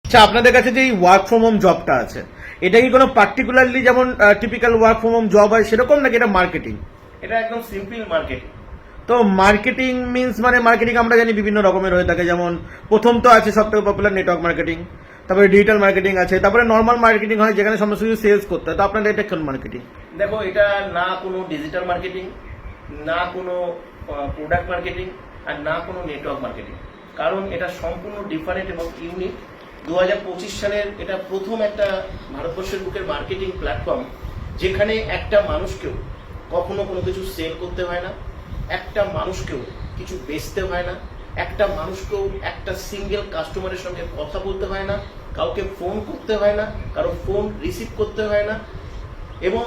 আচ্ছা, আপনাদের কাছে যে ওয়ার্ক ফ্রম হোম জবটা আছে, এটা কি কোনো পার্টিকুলারলি যেমন typical work from home job হয় সেরকম, নাকি এটা মার্কেটিং? এটা একদম সিম্পল মার্কেটিং। তো মার্কেটিং মিন্স মানে মার্কেটিং আমরা জানি বিভিন্ন রকমের হয়ে থাকে, যেমন প্রথম তো আছে সবথেকে পপুলার নেটওয়ার্ক মার্কেটিং, তারপরে ডিজিটাল মার্কেটিং আছে, তারপরে নর্মাল মার্কেটিং হয় যেখানে সমস্ত কিছু সেলস করতে হয়। তো আপনাদের এটা কোন মার্কেটিং? দেখো, এটা না কোনো ডিজিটাল মার্কেটিং, না কোনো প্রোডাক্ট মার্কেটিং, আর না কোনো নেটওয়ার্ক মার্কেটিং। কারণ এটা সম্পূর্ণ ডিফারেন্ট এবং ইউনিক। 2025 সালের এটা প্রথম একটা ভারতবর্ষের বুকের মার্কেটিং প্ল্যাটফর্ম, যেখানে একটা মানুষকেও কখনো কোনো কিছু সেল করতে হয় না, একটা মানুষকেও কিছু বেচতে হয় না, একটা মানুষকেও একটা সিঙ্গেল কাস্টমারের সঙ্গে কথা বলতে হয় না, কাউকে ফোন করতে হয় না, কারো ফোন রিসিভ করতে হয় না। এবং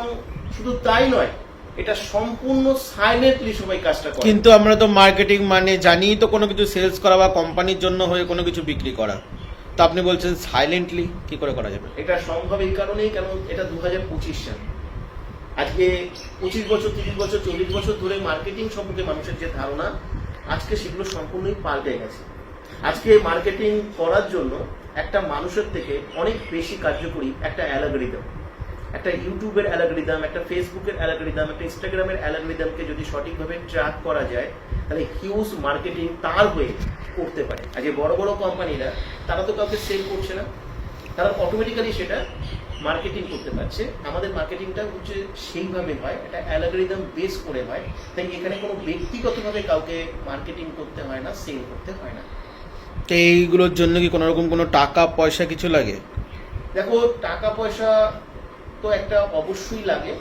শুধু তাই নয়, এটা সম্পূর্ণ সাইলেন্টলি সবাই কাজটা করে। কিন্তু আমরা তো মার্কেটিং মানে জানি তো কোনো কিছু সেলস করা বা কোম্পানির জন্য হয়ে কোনো কিছু বিক্রি করা, তো আপনি বলছেন সাইলেন্টলি কি করে করা যাবে? এটা সম্ভব এই কারণেই, কারণ এটা 2025 সাল। আজকে 25 বছর, 30 বছর, 40 বছর ধরে মার্কেটিং সম্পর্কে মানুষের যে ধারণা, আজকে সেগুলো সম্পূর্ণই পাল্টে গেছে। আজকে মার্কেটিং করার জন্য একটা মানুষের থেকে অনেক বেশি কার্যকরী একটা অ্যালগরিদম, একটা ইউটিউবের অ্যালগরিদম, একটা ফেসবুকের অ্যালগরিদম, একটা ইনস্টাগ্রামের অ্যালগরিদমকে যদি সঠিকভাবে ট্র্যাক করা যায়, তাহলে হিউজ মার্কেটিং তার হয়ে করতে পারে। আর যে বড় বড় কোম্পানিরা, তারা তো কাউকে সেল করছে না, তারা অটোমেটিক্যালি সেটা মার্কেটিং করতে পারছে। আমাদের মার্কেটিংটা হচ্ছে সেইভাবে হয়, একটা অ্যালগরিদম বেস করে হয়। তাই এখানে কোনো ব্যক্তিগতভাবে কাউকে মার্কেটিং করতে হয় না, সেল করতে হয় না। তো এইগুলোর জন্য কি কোনো রকম কোনো টাকা পয়সা কিছু লাগে? দেখো, টাকা পয়সা তো একটা অবশ্যই লাগে।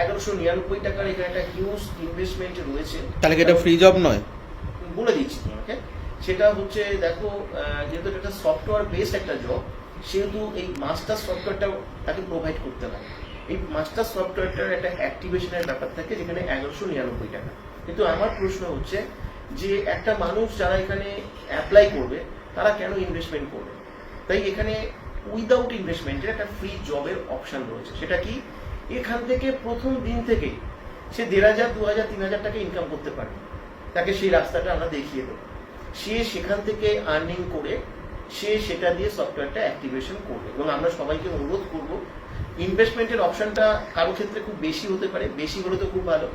1199 টাকার এখানে একটা হিউজ ইনভেস্টমেন্ট রয়েছে। তাহলে কি এটা ফ্রি জব নয়? বলে দিচ্ছি তোমাকে। সেটা হচ্ছে, দেখো, যেহেতু এটা সফটওয়্যার বেসড একটা জব, সেহেতু এই মাস্টার সফটওয়্যারটা তাকে প্রোভাইড করতে হয়। এই মাস্টার সফটওয়্যারটার একটা অ্যাক্টিভেশনের ব্যাপার থাকে, যেখানে 1199 টাকা। কিন্তু আমার প্রশ্ন হচ্ছে যে একটা মানুষ যারা এখানে অ্যাপ্লাই করবে, তারা কেন ইনভেস্টমেন্ট করবে? তাই এখানে উইদাউট ইনভেস্টমেন্টের একটা ফ্রি জবের অপশন রয়েছে। সেটা কি? এখান থেকে প্রথম দিন থেকেই সে 1500, 2000, 3000 টাকা ইনকাম করতে পারে। তাকে সেই রাস্তাটা আমরা দেখিয়ে দেবো। সে সেখান থেকে আর্নিং করে সে সেটা দিয়ে সফটওয়্যারটা অ্যাক্টিভেশন করবে। এবং আমরা সবাইকে অনুরোধ করব, ইনভেস্টমেন্টের অপশনটা কারো ক্ষেত্রে খুব বেশি হতে পারে, বেশি হলে তো খুব ভালো।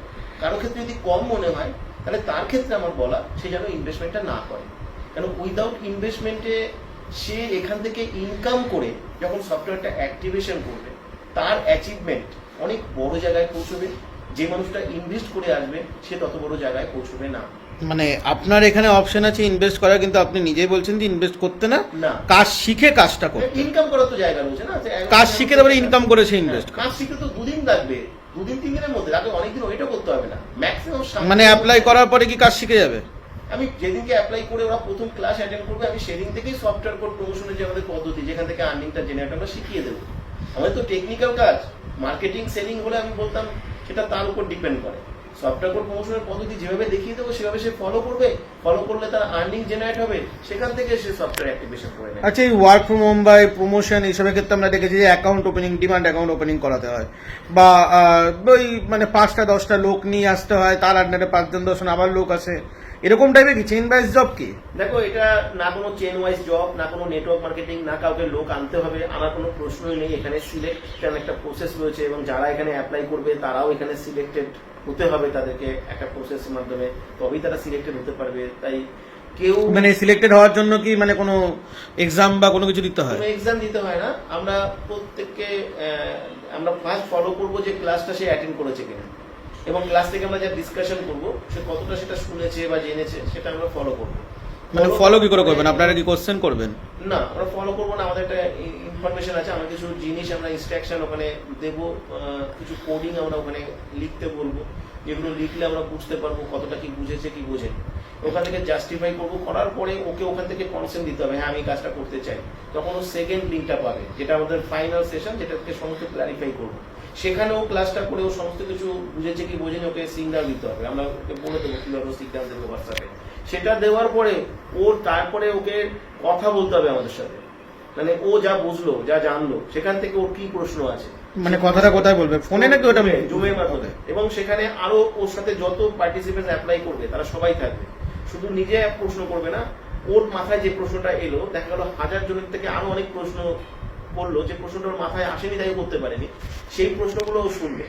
কারো ক্ষেত্রে যদি কম মনে হয়, তাহলে তার ক্ষেত্রে আমার বলা, সে যেন ইনভেস্টমেন্টটা না করে। কারণ উইদাউট ইনভেস্টমেন্টে সে এখান থেকে ইনকাম করে যখন সফটওয়্যারটা অ্যাক্টিভেশন করবে, তার অ্যাচিভমেন্ট অনেক বড় জায়গায় পৌঁছবে। যে মানুষটা ইনভেস্ট করে আসবে, সে তত বড় জায়গায় পৌঁছবে না। মানে আপনার এখানে অপশন আছে ইনভেস্ট করার, কিন্তু আপনি নিজেই বলছেন যে ইনভেস্ট করতে না, না, কাজ শিখে কাজটা করতে। ইনকাম করার তো জায়গা রয়েছে না। কাজ শিখে তারপরে ইনকাম করে সে ইনভেস্ট কাজ শিখে তো 2 দিন লাগবে, 2 দিন 3 দিনের মধ্যে। আগে অনেকদিন ওইটা করতে হবে না, ম্যাক্সিমাম। মানে অ্যাপ্লাই করার পরে কি কাজ শিখে যাবে? আমি যেদিনকে অ্যাপ্লাই করে ওরা প্রথম ক্লাস অ্যাটেন্ড করবে, আমি সেদিন থেকেই সফটওয়্যার কোড প্রমোশনের যে আমাদের পদ্ধতি, যেখান থেকে আর্নিংটা জেনারেট আমরা শিখিয়ে দেবো। আমাদের তো টেকনিক্যাল কাজ, মার্কেটিং সেলিং হলে আমি বলতাম সেটা তার উপর ডিপেন্ড করে। সফটওয়্যার কোড প্রমোশনের পদ্ধতি যেভাবে দেখিয়ে দেবো, সেভাবে সে ফলো করবে, ফলো করলে তার আর্নিং জেনারেট হবে, সেখান থেকে সে সফটওয়্যার অ্যাক্টিভেশন করে নেবে। আচ্ছা, এই ওয়ার্ক ফ্রম হোম বা প্রমোশন এইসবের ক্ষেত্রে আমরা দেখেছি যে account opening, demand account opening করাতে হয়, বা ওই মানে 5টা 10টা লোক নিয়ে আসতে হয়, তার আন্ডারে 5জন 10 জন আবার লোক আসে, এরকম টাইপের কি চেইন ওয়াইজ জব কি? দেখো, এটা না কোনো চেন ওয়াইজ জব, না কোনো নেটওয়ার্ক মার্কেটিং, না কাউকে লোক আনতে হবে, আমার কোনো প্রশ্নই নেই। এখানে সিলেকশন একটা প্রসেস রয়েছে, এবং যারা এখানে অ্যাপ্লাই করবে তারাও এখানে সিলেক্টেড হতে হবে। তাদেরকে একটা প্রসেসের মাধ্যমে তবেই তারা সিলেক্টেড হতে পারবে। তাই কেউ মানে সিলেক্টেড হওয়ার জন্য কি মানে কোনো এক্সাম বা কোনো কিছু দিতে হয়? কোনো এক্সাম দিতে হয় না। আমরা প্রত্যেককে আমরা ফার্স্ট ফলো করবো যে ক্লাসটা সে অ্যাটেন্ড করেছে কিনা, এবং ক্লাস থেকে আমরা যা ডিসকাশন করবো, সে কতটা সেটা শুনেছে বা জেনেছে, সেটা আমরা ফলো করবো। মানে ফলো কি করে করবেন? আপনারা কি কোশ্চেন করবেন? না, আমরা ফলো করবো না। আমাদের একটা ইনফরমেশন আছে, আমরা কিছু জিনিস, আমরা ইনস্ট্রাকশন ওখানে দেবো, কিছু কোডিং আমরা ওখানে লিখতে বলবো, যেগুলো লিখলে আমরা বুঝতে পারবো কতটা কি বুঝেছে কি বোঝেনি। ওখান থেকে জাস্টিফাই করবো, করার পরে ওকে ওখান থেকে কনসেন্ট দিতে হবে, হ্যাঁ আমি কাজটা করতে চাই। তখন ও সেকেন্ড লিঙ্কটা পাবে, যেটা আমাদের ফাইনাল সেশন, যেটাকে সমস্ত ক্লারিফাই করবো। সেখানেও ক্লাসটা করে ও সমস্ত কিছু বুঝেছে কি বোঝেনি, ওকে সিগন্যাল দিতে হবে। আমরা ওকে বলে দেবো কিভাবে সিগন্যাল দেবো হোয়াটসঅ্যাপে। সেটা দেওয়ার পরে তারপরে ওকে কথা বলতে হবে আমাদের সাথে, মানে ও যা বুঝলো, যা জানলো, সেখান থেকে ওর কি প্রশ্ন আছে। মানে কথাটা কোথায় বলবে, ফোনে নাকি ওটা জুমের মাধ্যমে? এবং সেখানে আরো ওর সাথে যত পার্টিসিপেন্ট অ্যাপ্লাই করবে, তারা সবাই থাকবে। শুধু নিজে প্রশ্ন করবে না, ওর মাথায় যে প্রশ্নটা এলো, দেখা গেল 1000 জনের থেকে আরো অনেক প্রশ্ন করলো, যে প্রশ্নটা ওর মাথায় আসেনি তাই ও করতে পারেনি, সেই প্রশ্নগুলো ও শুনবে।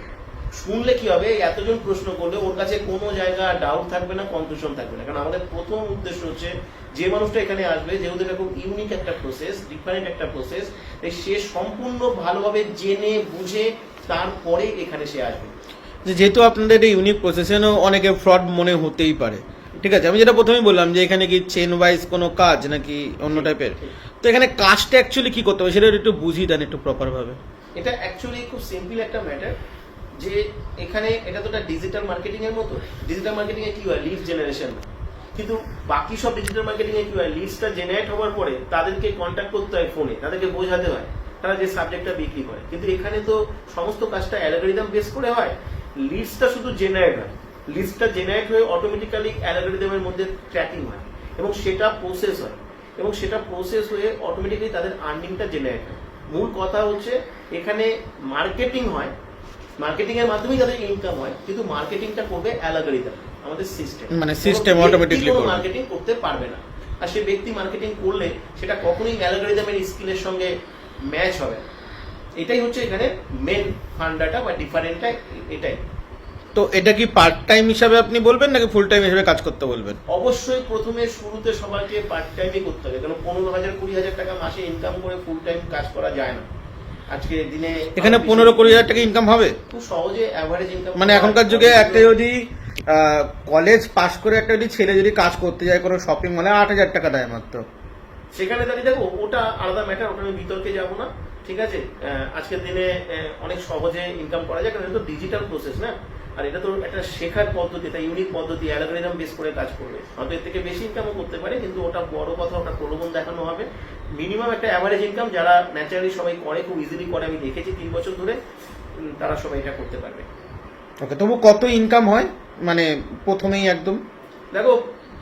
শুনলে কি হবে, এতজন প্রশ্ন করলে ওর কাছে কোনো জায়গা ডাউট থাকবে না, কনফিউশন থাকবে না। কারণ আমাদের প্রথম উদ্দেশ্য হচ্ছে যে মানুষটা এখানে আসবে, যেহেতু এটা খুব ইউনিক একটা প্রসেস, ডিফারেন্ট একটা প্রসেস, তাই সে সম্পূর্ণ ভালোভাবে জেনে বুঝে তারপরে এখানে সে আসবে। যেহেতু আপনাদের এই ইউনিক প্রসেশনও অনেকে ফ্রড মনে হতেই পারে, ঠিক আছে, আমি যেটা প্রথমেই বললাম যে এখানে কি চেন ওয়াইজ কোনো কাজ নাকি অন্য টাইপের, তো এখানে কাজটা অ্যাকচুয়ালি কি করতে হবে সেটা একটু বুঝিয়ে দেন একটু প্রপার ভাবে। এটা অ্যাকচুয়ালি খুব সিম্পল একটা ম্যাটার, যে এখানে এটা তো একটা ডিজিটাল মার্কেটিং এর মতো। ডিজিটাল মার্কেটিং এ কি হয়, লিড জেনারেশন, কিন্তু বাকি সব ডিজিটাল মার্কেটিং এ কি হয়, লিডসটা জেনারেট হওয়ার পরে তাদেরকে কন্ট্যাক্ট করতে হয় ফোনে, তাদেরকে বোঝাতে হয় তারা যে সাবজেক্টটা বিক্রি করে। কিন্তু এখানে তো সমস্ত কাজটা অ্যালগরিদম বেস করে হয়, লিডসটা শুধু জেনারেট হয়, লিডসটা জেনারেট হয়ে অটোমেটিক্যালি অ্যালগরিদমের মধ্যে ট্র্যাকিং হয় এবং সেটা প্রসেস হয়, এবং সেটা প্রসেস হয়ে অটোমেটিক্যালি তাদের আর্নিংটা জেনারেট হয়। মূল কথা হচ্ছে এখানে মার্কেটিং হয়, মার্কেটিং এর মাধ্যমেই তাদের ইনকাম হয়, কিন্তু মার্কেটিংটা করবে অ্যালগরিদম, আমাদের সিস্টেম, মানে সিস্টেম অটোমেটিক্যালি করবে, মার্কেটিং করতে পারবে না। আর সে ব্যক্তি মার্কেটিং করলে সেটা কখনোই অ্যালগরিদমের স্কিলের সঙ্গে ম্যাচ হবে না। এটাই হচ্ছে এখানে মেন ফান্ডাটা বা ডিফারেন্টটা এটাই। তো এটা কি পার্ট টাইম হিসাবে আপনি বলবেন নাকি ফুল টাইম হিসাবে কাজ করতে বলবেন? অবশ্যই প্রথমে শুরুতে সবাইকে পার্ট টাইমই করতে হবে, কারণ 15,000-20,000 টাকা মাসে ইনকাম করে ফুল টাইম কাজ করা যায় না আজকে দিনে। এখানে 15-20,000 টাকা ইনকাম হবে খুব সহজে অ্যাভারেজ ইনকাম, মানে এখনকার যুগে একটা যদি কলেজ পাস করে একটা যদি ছেলে যদি কাজ করতে যায় কোনো শপিং মলে 8,000 টাকা দেয় মাত্র। সেখানে দাঁড়িয়ে দেখো ওটা আলাদা ম্যাটার, ওটা আমি বিতর্কে যাবো না, ঠিক আছে। আজকের দিনে অনেক সহজে ইনকাম করা যায়, কারণ এটা তো ডিজিটাল প্রসেস না, আর এটা তো একটা শেখার পদ্ধতি, এটা ইউনিক পদ্ধতি, অ্যালগরিদম বেস করে কাজ করবে। হয়তো এর থেকে বেশি ইনকামও করতে পারে, কিন্তু ওটা বড় কথা, ওটা প্রলোভন দেখানো হবে। মিনিমাম একটা অ্যাভারেজ ইনকাম যারা ন্যাচারালি সবাই করে, খুব ইজিলি করে, আমি দেখেছি 3 বছর ধরে, তারা সবাই এটা করতে পারবে। ওকে, তবু কত ইনকাম হয় মানে প্রথমেই একদম? দেখো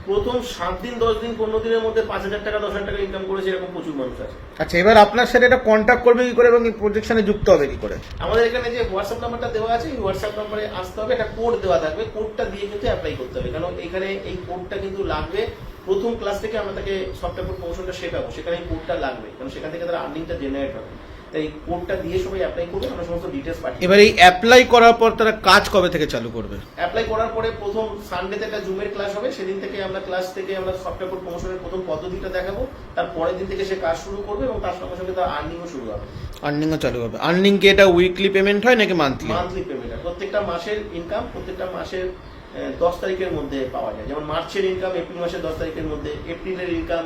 প্রথম 7 দিন 10 দিন 15 দিনের মধ্যে 5,000 টাকা 10,000 টাকা ইনকাম করেছে এরকম প্রচুর মানুষ আছে। আচ্ছা, এবার আপনার সাথে এটা কন্ট্যাক্ট করবে কি করে এবং এই প্রজেকশনে যুক্ত হবে কি করে? আমাদের এখানে যে হোয়াটসঅ্যাপ নাম্বারটা দেওয়া আছে, এই হোয়াটসঅ্যাপ নাম্বারে আসতে হবে, একটা কোড দেওয়া থাকবে, কোডটা দিয়ে কিন্তু অ্যাপ্লাই করতে হবে। কারণ এখানে এই কোডটা কিন্তু লাগবে, প্রথম ক্লাস থেকে আমরা তাকে সফটওয়্যার প্রমোশনটা শেখাবো, সেখানে এই কোডটা লাগবে, কারণ সেখান থেকে তার আর্নিংটা জেনারেট হবে। তাই কোডটা দিয়ে সবাই অ্যাপ্লাই করবে, আমরা সমস্ত ডিটেলস পাঠিয়ে। এবার এই অ্যাপ্লাই করার পর তারা কাজ কবে থেকে চালু করবে? অ্যাপ্লাই করার পরে প্রথম সানডেতে একটা জুমের ক্লাস হবে, সেদিন থেকে আমরা ক্লাস থেকে আমরা সফটওয়্যার কোড প্রমোশনের প্রথম পদ্ধতিটা দেখাবো, তার পরের দিন থেকে সে কাজ শুরু করবে এবং তার সঙ্গে সঙ্গে তার আর্নিংও শুরু হবে। আর্নিংও চালু হবে। আর্নিং কি এটা উইকলি পেমেন্ট হয় নাকি মান্থলি? মান্থলি পেমেন্ট, প্রত্যেকটা মাসের ইনকাম প্রত্যেকটা মাসের 10 তারিখের মধ্যে পাওয়া যায়। যেমন মার্চের ইনকাম এপ্রিল মাসের 10 তারিখের মধ্যে, এপ্রিলের ইনকাম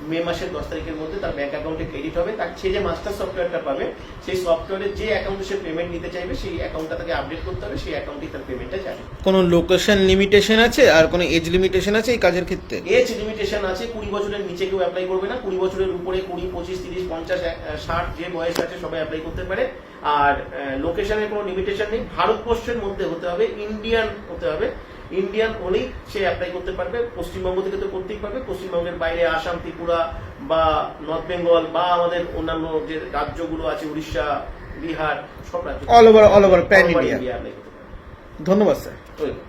মে মাসের 10 তারিখের মধ্যে তার ব্যাংক অ্যাকাউন্টে ক্রেডিট হবে। তার সে যে মাস্টার সফটওয়্যারটা পাবে, সেই সফটওয়্যারের যে অ্যাকাউন্টে সে পেমেন্ট নিতে চাইবে, সেই অ্যাকাউন্টটা তাকে আপডেট করতে হবে, সেই অ্যাকাউন্টেই তার পেমেন্টটা যাবে। কোনো লোকেশন লিমিটেশন আছে আর কোনো এজ লিমিটেশন আছে এই কাজের ক্ষেত্রে? এজ লিমিটেশন আছে, 20 বছরের নিচে কেউ অ্যাপ্লাই করবে না, 20 বছরের উপরে 20, 25, 30, 50, 60 যে বয়স আছে সবাই অ্যাপ্লাই করতে পারে। আর লোকেশনের কোনো লিমিটেশন নেই, ভারতবর্ষের মধ্যে হতে হবে, ইন্ডিয়ান হতে হবে, ইন্ডিয়ান হলেই সে অ্যাপ্লাই করতে পারবে। পশ্চিমবঙ্গ থেকে তো করতেই পারবে, পশ্চিমবঙ্গের বাইরে আসাম, ত্রিপুরা বা নর্থ বেঙ্গল বা আমাদের অন্যান্য যে রাজ্যগুলো আছে, উড়িষ্যা, বিহার, সব রাজ্য, all over pan India. Apply করতে পারবে। ধন্যবাদ স্যার। ওয়েলকাম।